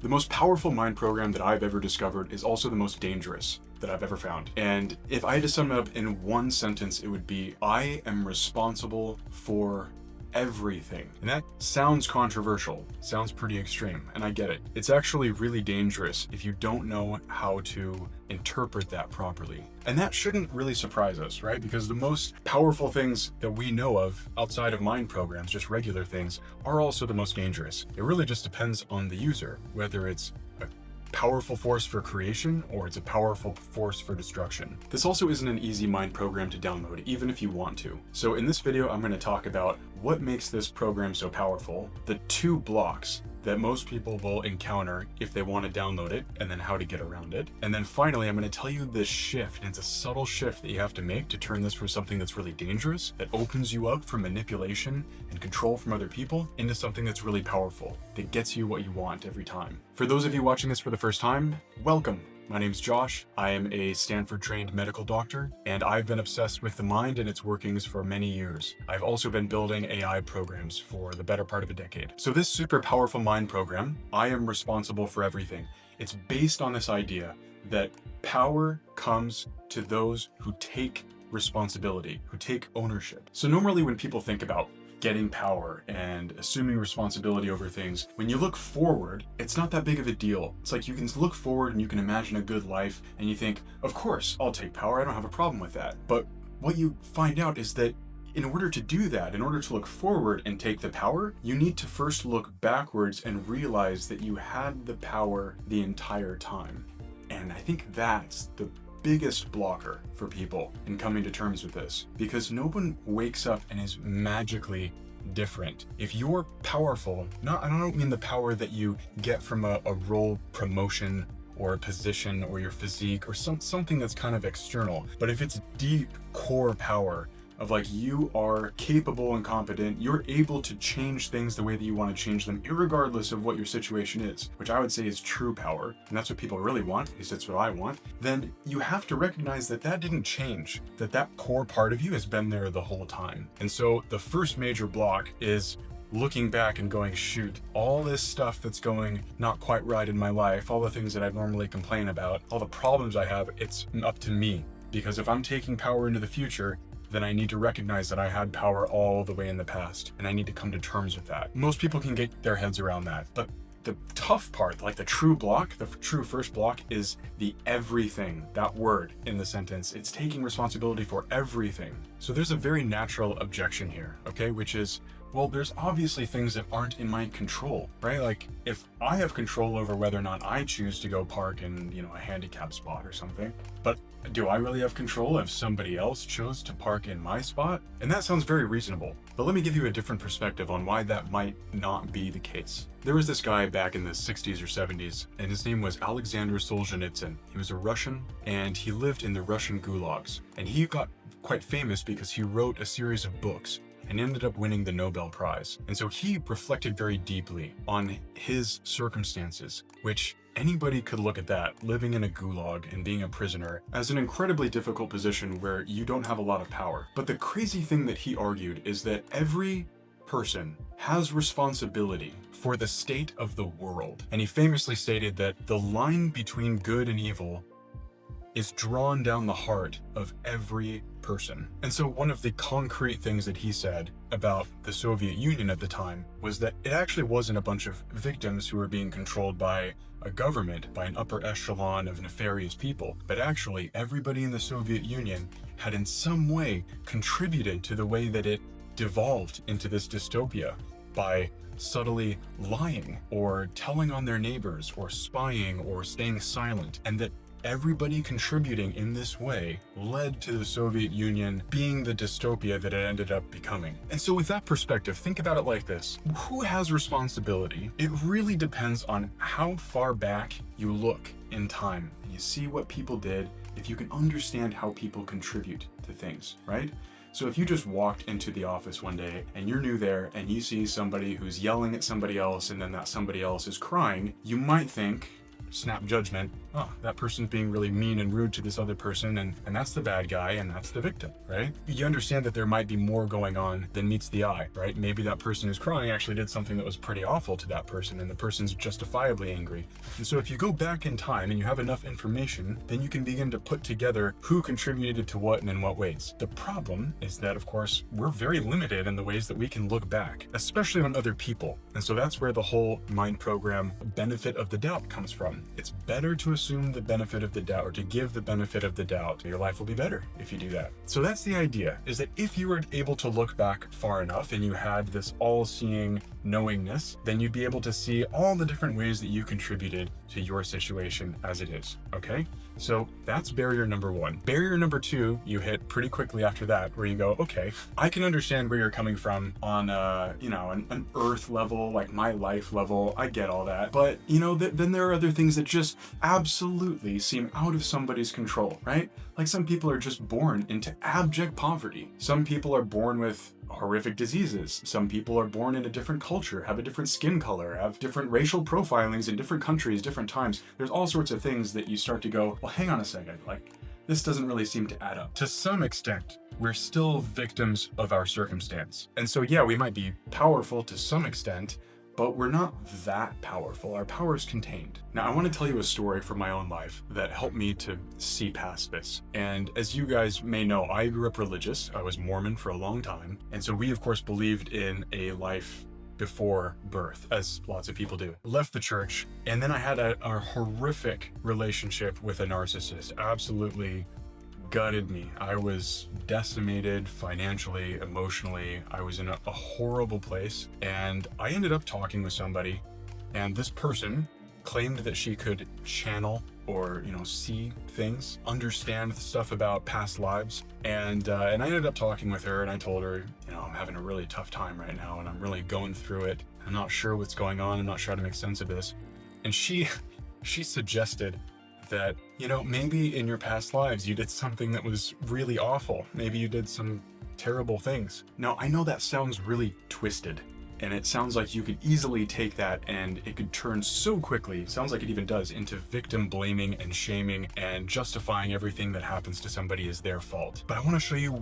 The most powerful mind program that I've ever discovered is also the most dangerous that I've ever found. And if I had to sum it up in one sentence, it would be, I am responsible for everything. And that sounds controversial, sounds pretty extreme, and I get it. It's actually really dangerous if you don't know how to interpret that properly. And that shouldn't really surprise us, right? Because the most powerful things that we know of outside of mind programs, just regular things, are also the most dangerous. It really just depends on the user, whether it's a powerful force for creation or it's a powerful force for destruction. This also isn't an easy mind program to download, even if you want to. So in this video, I'm going to talk about what makes this program so powerful, the 2 blocks that most people will encounter if they want to download it, and then how to get around it. And then finally, I'm going to tell you this shift, and it's a subtle shift that you have to make to turn this from something that's really dangerous, that opens you up for manipulation and control from other people, into something that's really powerful, that gets you what you want every time. For those of you watching this for the first time, welcome. My name's Josh. I am a Stanford-trained medical doctor, and I've been obsessed with the mind and its workings for many years. I've also been building AI programs for the better part of a decade. So this super powerful mind program, I am responsible for everything. It's based on this idea that power comes to those who take responsibility, who take ownership. So normally when people think about getting power and assuming responsibility over things, when you look forward, it's not that big of a deal. It's like you can look forward and you can imagine a good life and you think, of course, I'll take power. I don't have a problem with that. But what you find out is that in order to do that, in order to look forward and take the power, you need to first look backwards and realize that you had the power the entire time. And I think that's the biggest blocker for people in coming to terms with this, because no one wakes up and is magically different. If you're powerful, I don't mean the power that you get from a role promotion or a position or your physique or something that's kind of external, but if it's deep core power of like you are capable and competent, you're able to change things the way that you want to change them, irregardless of what your situation is, which I would say is true power, and that's what people really want, at least that's what I want, then you have to recognize that that didn't change, that core part of you has been there the whole time. And so the first major block is looking back and going, shoot, all this stuff that's going not quite right in my life, all the things that I normally complain about, all the problems I have, it's up to me. Because if I'm taking power into the future, then I need to recognize that I had power all the way in the past, and I need to come to terms with that. Most people can get their heads around that, but the tough part, like the true block, the true first block, is the everything, that word in the sentence. It's taking responsibility for everything. So there's a very natural objection here, okay, which is, well, there's obviously things that aren't in my control, right? Like if I have control over whether or not I choose to go park in, a handicap spot or something, but do I really have control if somebody else chose to park in my spot? And that sounds very reasonable, but let me give you a different perspective on why that might not be the case. There was this guy back in the 60s or 70s, and his name was Alexander Solzhenitsyn. He was a Russian, and he lived in the Russian gulags. And he got quite famous because he wrote a series of books and ended up winning the Nobel Prize. And so he reflected very deeply on his circumstances, which anybody could look at that, living in a gulag and being a prisoner, as an incredibly difficult position where you don't have a lot of power. But the crazy thing that he argued is that every person has responsibility for the state of the world. And he famously stated that the line between good and evil is drawn down the heart of every person. And so one of the concrete things that he said about the Soviet Union at the time was that it actually wasn't a bunch of victims who were being controlled by a government, by an upper echelon of nefarious people, but actually everybody in the Soviet Union had in some way contributed to the way that it devolved into this dystopia by subtly lying or telling on their neighbors or spying or staying silent, and that everybody contributing in this way led to the Soviet Union being the dystopia that it ended up becoming. And so with that perspective, think about it like this. Who has responsibility? It really depends on how far back you look in time and you see what people did, if you can understand how people contribute to things, right? So if you just walked into the office one day and you're new there and you see somebody who's yelling at somebody else and then that somebody else is crying, you might think, snap judgment. Oh, that person's being really mean and rude to this other person, and that's the bad guy, and that's the victim, right? You understand that there might be more going on than meets the eye, right? Maybe that person who's crying actually did something that was pretty awful to that person, and the person's justifiably angry. And so if you go back in time and you have enough information, then you can begin to put together who contributed to what and in what ways. The problem is that, of course, we're very limited in the ways that we can look back, especially on other people. And so that's where the whole mind program benefit of the doubt comes from. It's better to assume the benefit of the doubt, or to give the benefit of the doubt. Your life will be better if you do that. So that's the idea, is that if you were able to look back far enough and you had this all-seeing knowingness, then you'd be able to see all the different ways that you contributed to your situation as it is, okay? So that's barrier number one. Barrier number two, you hit pretty quickly after that, where you go, okay, I can understand where you're coming from on an earth level, like my life level. I get all that. But, then there are other things that just absolutely seem out of somebody's control, right? Like some people are just born into abject poverty. Some people are born with horrific diseases. Some people are born in a different culture, have a different skin color, have different racial profilings in different countries, different times. There's all sorts of things that you start to go, well, hang on a second, like this doesn't really seem to add up. To some extent, we're still victims of our circumstance. And so, yeah, we might be powerful to some extent, but we're not that powerful. Our power is contained. Now, I want to tell you a story from my own life that helped me to see past this. And as you guys may know, I grew up religious. I was Mormon for a long time. And so we, of course, believed in a life before birth, as lots of people do. Left the church, and then I had a horrific relationship with a narcissist. Absolutely gutted me. I was decimated financially, emotionally. I was in a horrible place, and I ended up talking with somebody, and this person claimed that she could channel or see things, understand stuff about past lives, and I ended up talking with her, and I told her, I'm having a really tough time right now, and I'm really going through it. I'm not sure what's going on. I'm not sure how to make sense of this. And she suggested that, maybe in your past lives you did something that was really awful. Maybe you did some terrible things. Now, I know that sounds really twisted, and it sounds like you could easily take that and it could turn so quickly, it sounds like it even does, into victim blaming and shaming and justifying everything that happens to somebody as their fault. But I want to show you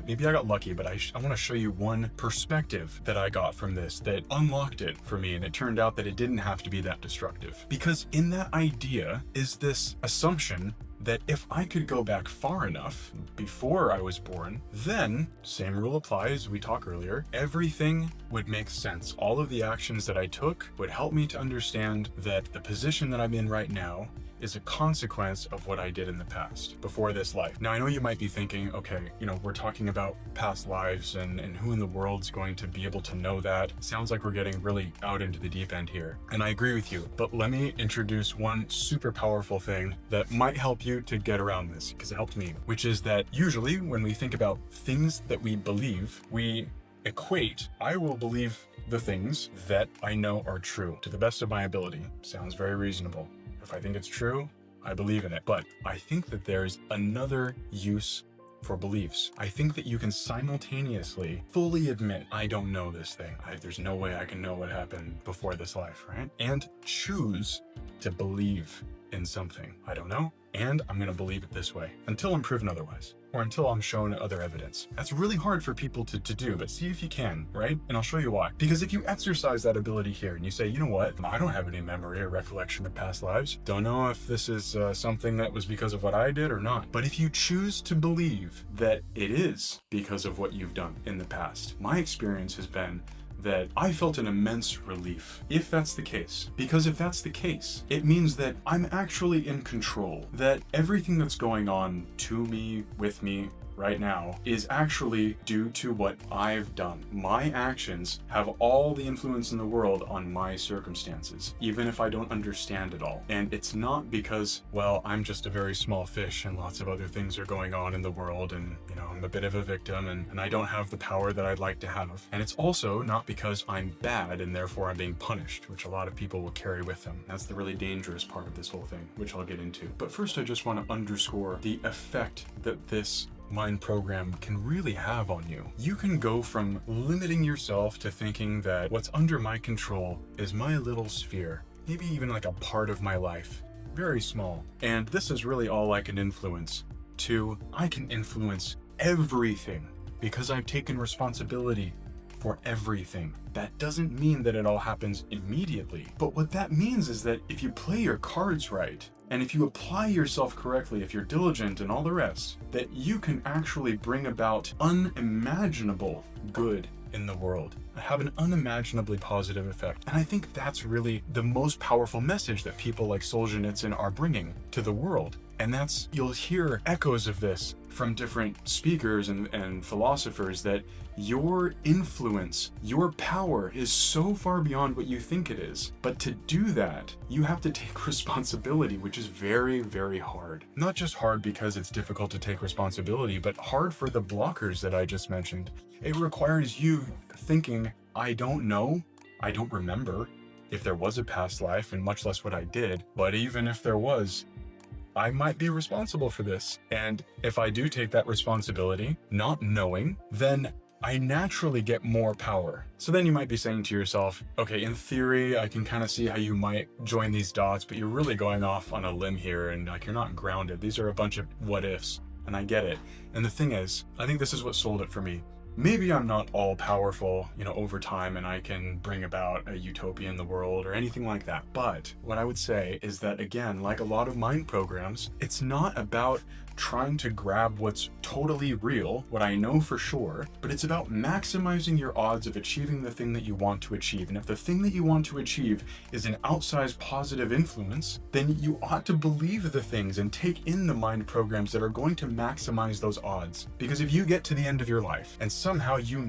maybe I got lucky, but I want to show you one perspective that I got from this that unlocked it for me, and it turned out that it didn't have to be that destructive. Because in that idea is this assumption that if I could go back far enough before I was born, then, same rule applies, we talked earlier, everything would make sense. All of the actions that I took would help me to understand that the position that I'm in right now is a consequence of what I did in the past, before this life. Now, I know you might be thinking, okay, we're talking about past lives and who in the world's going to be able to know that? Sounds like we're getting really out into the deep end here. And I agree with you, but let me introduce one super powerful thing that might help you to get around this, because it helped me, which is that usually when we think about things that we believe, we equate, I will believe the things that I know are true to the best of my ability. Sounds very reasonable. If I think it's true, I believe in it. But I think that there's another use for beliefs. I think that you can simultaneously fully admit, I don't know this thing. There's no way I can know what happened before this life, right? And choose to believe in something. I don't know, and I'm going to believe it this way until I'm proven otherwise, or until I'm shown other evidence. That's really hard for people to do, but see if you can, right? And I'll show you why. Because if you exercise that ability here and you say, you know what, I don't have any memory or recollection of past lives. Don't know if this is something that was because of what I did or not. But if you choose to believe that it is because of what you've done in the past, my experience has been that I felt an immense relief if that's the case. Because if that's the case, it means that I'm actually in control, that everything that's going on to me, with me, right now is actually due to what I've done. My actions have all the influence in the world on my circumstances, even if I don't understand it all. And it's not because, well, I'm just a very small fish and lots of other things are going on in the world and, I'm a bit of a victim and I don't have the power that I'd like to have. And it's also not because I'm bad and therefore I'm being punished, which a lot of people will carry with them. That's the really dangerous part of this whole thing, which I'll get into. But first, I just want to underscore the effect that this mind program can really have on you. You can go from limiting yourself to thinking that what's under my control is my little sphere, maybe even like a part of my life, very small. And this is really all I can influence. I can influence everything because I've taken responsibility for everything. That doesn't mean that it all happens immediately, but what that means is that if you play your cards right, and if you apply yourself correctly, if you're diligent and all the rest, that you can actually bring about unimaginable good in the world, have an unimaginably positive effect. And I think that's really the most powerful message that people like Solzhenitsyn are bringing to the world. And that's, you'll hear echoes of this from different speakers and philosophers, that your influence, your power is so far beyond what you think it is. But to do that, you have to take responsibility, which is very, very hard. Not just hard because it's difficult to take responsibility, but hard for the blockers that I just mentioned. It requires you thinking, I don't know, I don't remember if there was a past life, and much less what I did, but even if there was, I might be responsible for this. And if I do take that responsibility, not knowing, then I naturally get more power. So then you might be saying to yourself, okay, in theory, I can kind of see how you might join these dots, but you're really going off on a limb here, and like, you're not grounded. These are a bunch of what ifs, and I get it. And the thing is, I think this is what sold it for me. Maybe I'm not all powerful, over time, and I can bring about a utopia in the world or anything like that. But what I would say is that, again, like a lot of mind programs, it's not about trying to grab what's totally real, what I know for sure, but it's about maximizing your odds of achieving the thing that you want to achieve. And if the thing that you want to achieve is an outsized positive influence, then you ought to believe the things and take in the mind programs that are going to maximize those odds. Because if you get to the end of your life and somehow you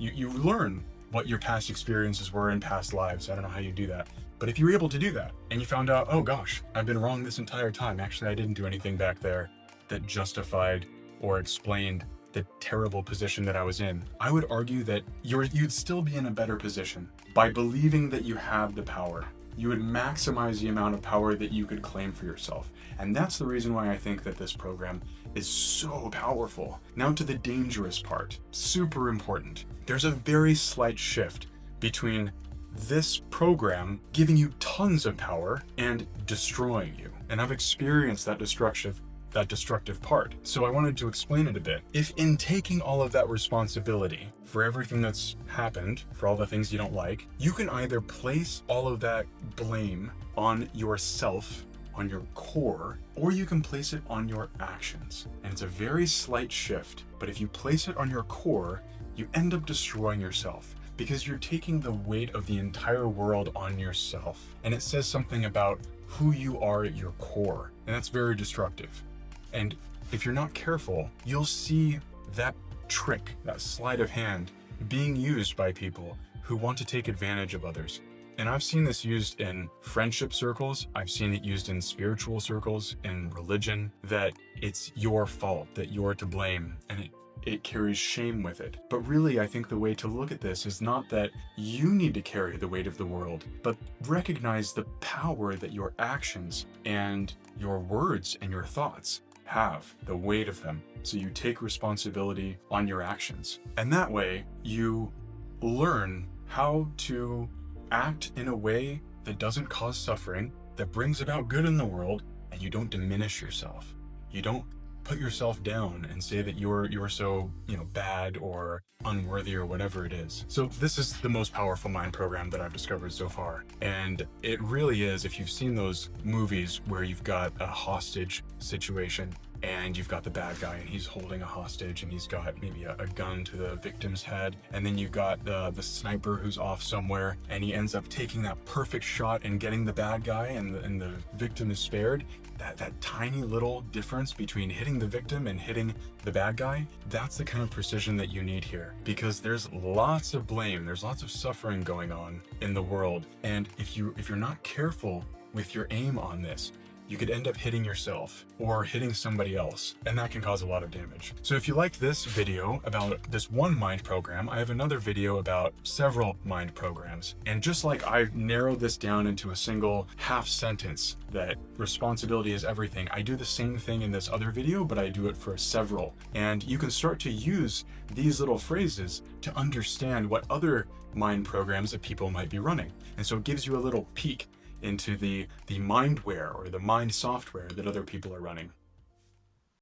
learn what your past experiences were in past lives, I don't know how you do that, but if you're able to do that and you found out, oh gosh, I've been wrong this entire time, actually I didn't do anything back there that justified or explained the terrible position that I was in, I would argue that you'd still be in a better position by believing that you have the power. You would maximize the amount of power that you could claim for yourself. And that's the reason why I think that this program is so powerful. Now to the dangerous part, super important. There's a very slight shift between this program giving you tons of power and destroying you. And I've experienced that destructive part. So I wanted to explain it a bit. If in taking all of that responsibility for everything that's happened, for all the things you don't like, you can either place all of that blame on yourself, on your core, or you can place it on your actions. And it's a very slight shift, but if you place it on your core, you end up destroying yourself, because you're taking the weight of the entire world on yourself. And it says something about who you are at your core, and that's very destructive. And if you're not careful, you'll see that trick, that sleight of hand, being used by people who want to take advantage of others. And I've seen this used in friendship circles. I've seen it used in spiritual circles, in religion, that it's your fault, that you're to blame, and it carries shame with it. But really, I think the way to look at this is not that you need to carry the weight of the world, but recognize the power that your actions and your words and your thoughts have, the weight of them. So you take responsibility on your actions. And that way, you learn how to act in a way that doesn't cause suffering, that brings about good in the world, and you don't diminish yourself. You don't put yourself down and say that you're so, bad or unworthy or whatever it is. So this is the most powerful mind program that I've discovered so far. And it really is, if you've seen those movies where you've got a hostage situation and you've got the bad guy and he's holding a hostage and he's got maybe a gun to the victim's head, and then you've got the sniper who's off somewhere and he ends up taking that perfect shot and getting the bad guy, and the victim is spared. That tiny little difference between hitting the victim and hitting the bad guy, that's the kind of precision that you need here, because there's lots of blame, there's lots of suffering going on in the world. And if you're not careful with your aim on this, you could end up hitting yourself or hitting somebody else, and that can cause a lot of damage. So if you liked this video about this one mind program, I have another video about several mind programs. And just like I've narrowed this down into a single half sentence that responsibility is everything, I do the same thing in this other video, but I do it for several. And you can start to use these little phrases to understand what other mind programs that people might be running. And so it gives you a little peek into the mindware or the mind software that other people are running.